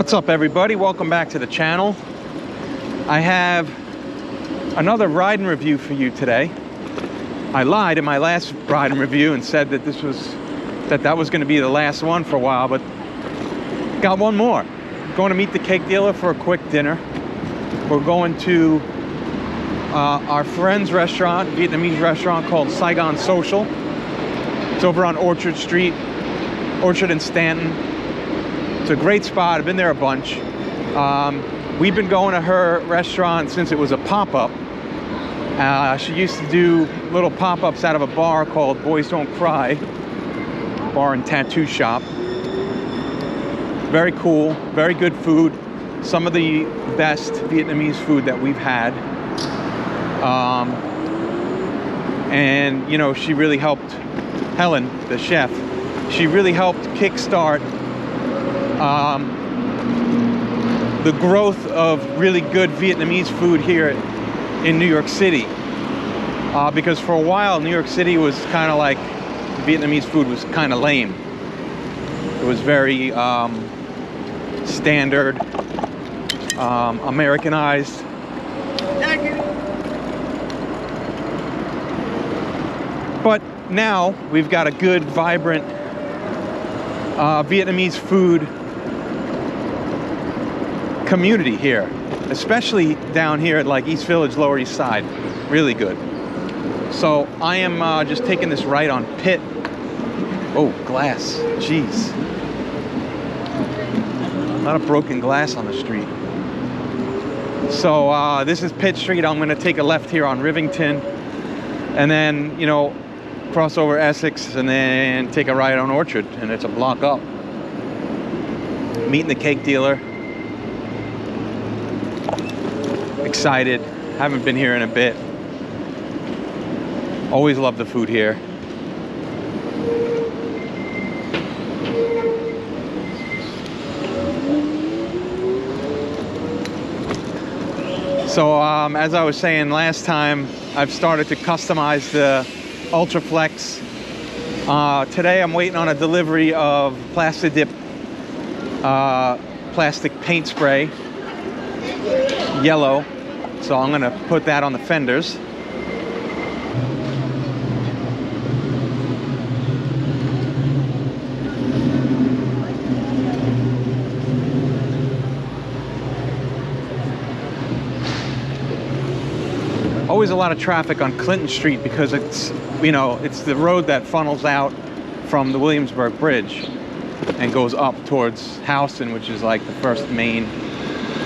What's up, everybody? Welcome back to the channel. I have another ride and review for you today. I lied in my last ride and review and said that that was going to be the last one for a while, but got one more. Going to meet the cake dealer for a quick dinner. We're going to our friend's restaurant, Vietnamese restaurant called Saigon Social. It's over on Orchard Street, Orchard and Stanton. It's a great spot. I've been there a bunch. We've been going to her restaurant since it was a pop-up. She used to do little pop-ups out of a bar called Boys Don't Cry, bar and tattoo shop. Very cool, very good food. Some of the best Vietnamese food that we've had. And you know, she really helped, Helen, the chef, she really helped kickstart the growth of really good Vietnamese food here in New York City. Because for a while, New York City was kind of like, Vietnamese food was kind of lame. It was very standard, Americanized. But now we've got a good, vibrant Vietnamese food community here, especially down here at like East Village, Lower East Side. Really good. So I am just taking this right on Pitt. Oh, glass. Jeez. A lot of broken glass on the street. So this is Pitt Street. I'm going to take a left here on Rivington, and then, you know, cross over Essex, and then take a right on Orchard, and it's a block up. Meeting the cake dealer. Excited. Haven't been here in a bit. Always love the food here. So as I was saying last time, I've started to customize the Ultraflex. Today I'm waiting on a delivery of Plastidip plastic paint spray, yellow. So I'm gonna put that on the fenders. Always a lot of traffic on Clinton Street because it's, you know, it's the road that funnels out from the Williamsburg Bridge and goes up towards Houston, which is like the first main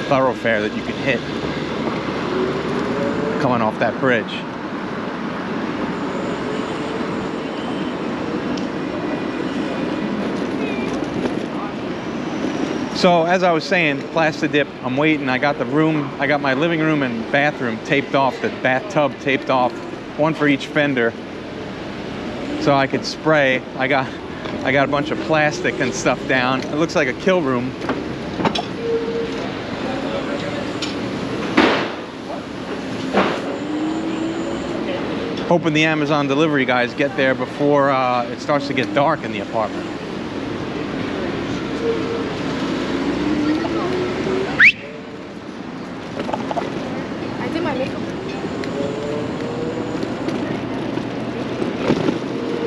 thoroughfare that you can hit coming off that bridge. So as I was saying, Plastidip, I'm waiting. I got the room, I got my living room and bathroom taped off, the bathtub taped off, one for each fender, so I could spray. I got a bunch of plastic and stuff down. It looks like a kill room. Hoping the Amazon delivery guys get there before it starts to get dark in the apartment.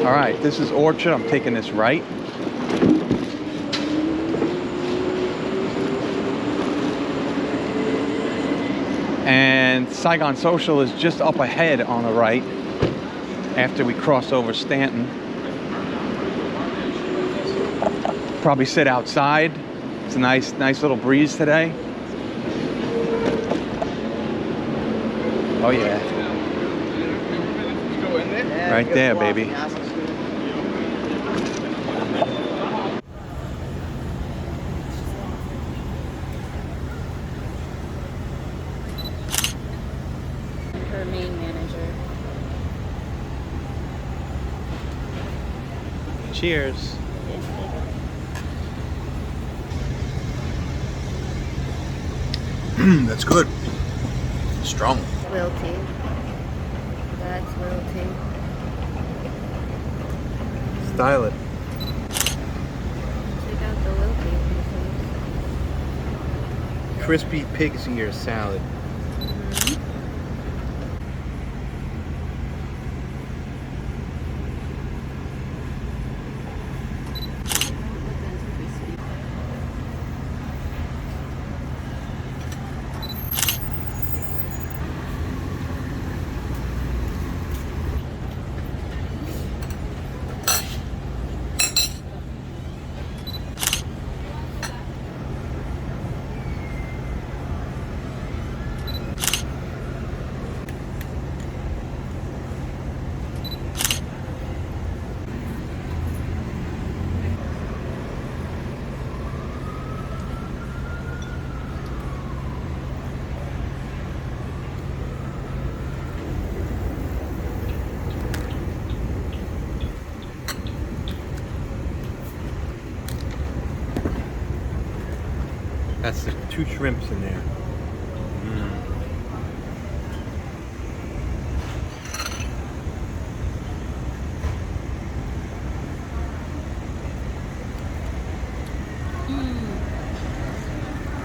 All right, this is Orchard. I'm taking this right. And Saigon Social is just up ahead on the right after we cross over Stanton. Probably sit outside. It's a nice little breeze today. Oh yeah. Right there, baby. Her main manager. Cheers. That's good. Strong. Wilty. That's Wilty. Style it. Check out the Wilty. crispy pig's ear salad. That's the 2 shrimps in there.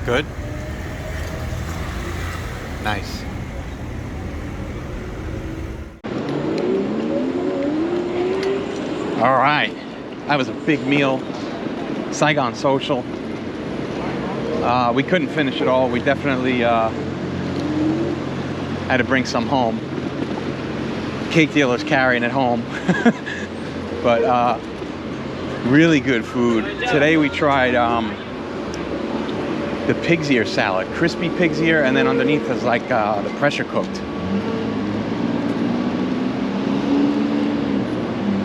Good? Nice. All right, that was a big meal. Saigon Social. We couldn't finish it all. We definitely had to bring some home. Cake dealer's carrying it home. But really good food. Today we tried the pig's ear salad, crispy pig's ear, and then underneath is like the pressure cooked.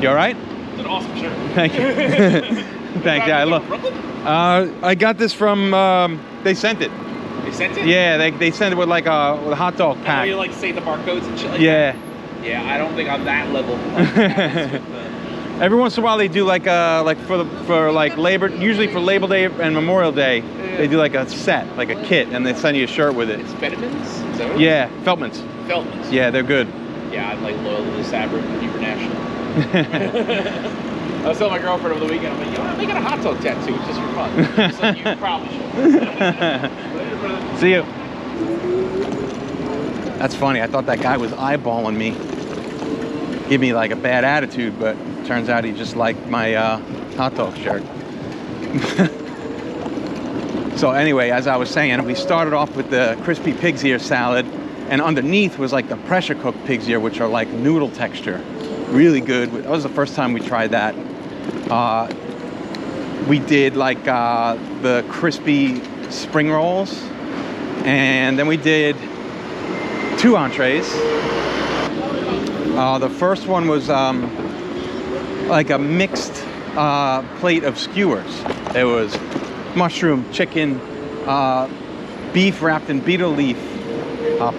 You all right? It's an awesome shirt. Thank you. Thank you. I love. I got this from. They sent it. They sent it? Yeah, they sent it with like with a hot dog I know pack. you like say the barcodes and shit like Yeah. that? Yeah, I don't think I'm that level. Every once in a while they do like for Labor, usually for Labor Day and Memorial Day, they do like a set, like a kit, and they send you a shirt with it. It's Vietnamese? Is that what it is? Yeah, Feltman's. Feltman's. Yeah, they're good. Yeah, I'm like loyal to the Sabric International. I was telling my girlfriend over the weekend, I'm like, you know, I'm making a hot dog tattoo just for fun. She's like, you probably should. See you. That's funny. I thought that guy was eyeballing me, give me like a bad attitude, but turns out he just liked my hot dog shirt. So anyway, as I was saying, we started off with the crispy pig's ear salad, and underneath was like the pressure cooked pig's ear, which are like noodle texture. Really good. That was the first time we tried that. We did like the crispy spring rolls, and then we did 2 entrees. The first one was like a mixed plate of skewers. There was mushroom, chicken, beef wrapped in beetle leaf,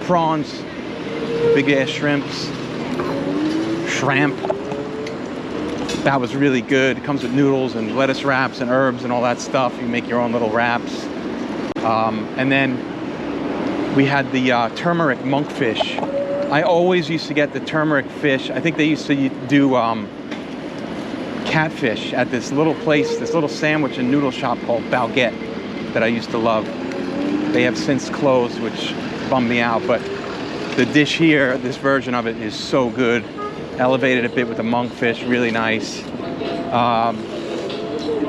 prawns, big ass shrimps, shrimp. That was really good. It comes with noodles and lettuce wraps and herbs and all that stuff. You make your own little wraps. And then we had the turmeric monkfish. I always used to get the turmeric fish. I think they used to do catfish at this little place, this little sandwich and noodle shop called Baguette that I used to love. They have since closed, which bummed me out, but the dish here, this version of it, is so good. Elevated a bit with the monkfish, really nice.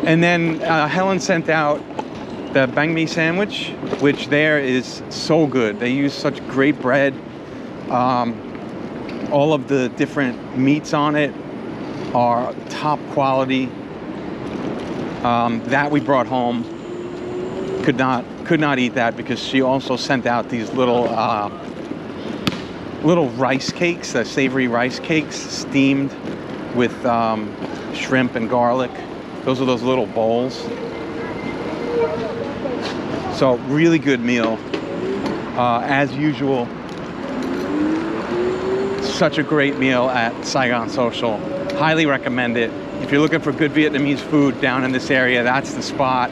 And then Helen sent out the banh mi sandwich, which there is so good. They use such great bread. All of the different meats on it are top quality. That we brought home. Could not eat that because she also sent out these little rice cakes, savory rice cakes, steamed with shrimp and garlic. Those are those little bowls. So really good meal, as usual. Such a great meal at Saigon Social. Highly recommend it. If you're looking for good Vietnamese food down in this area, that's the spot.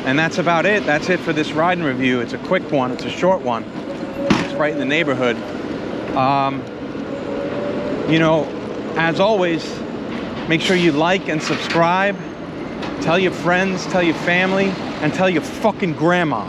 And that's about it. That's it for this ride and review. It's a quick one. It's a short one. It's right in the neighborhood. You know, as always, make sure you like and subscribe. Tell your friends, tell your family, and tell your fucking grandma.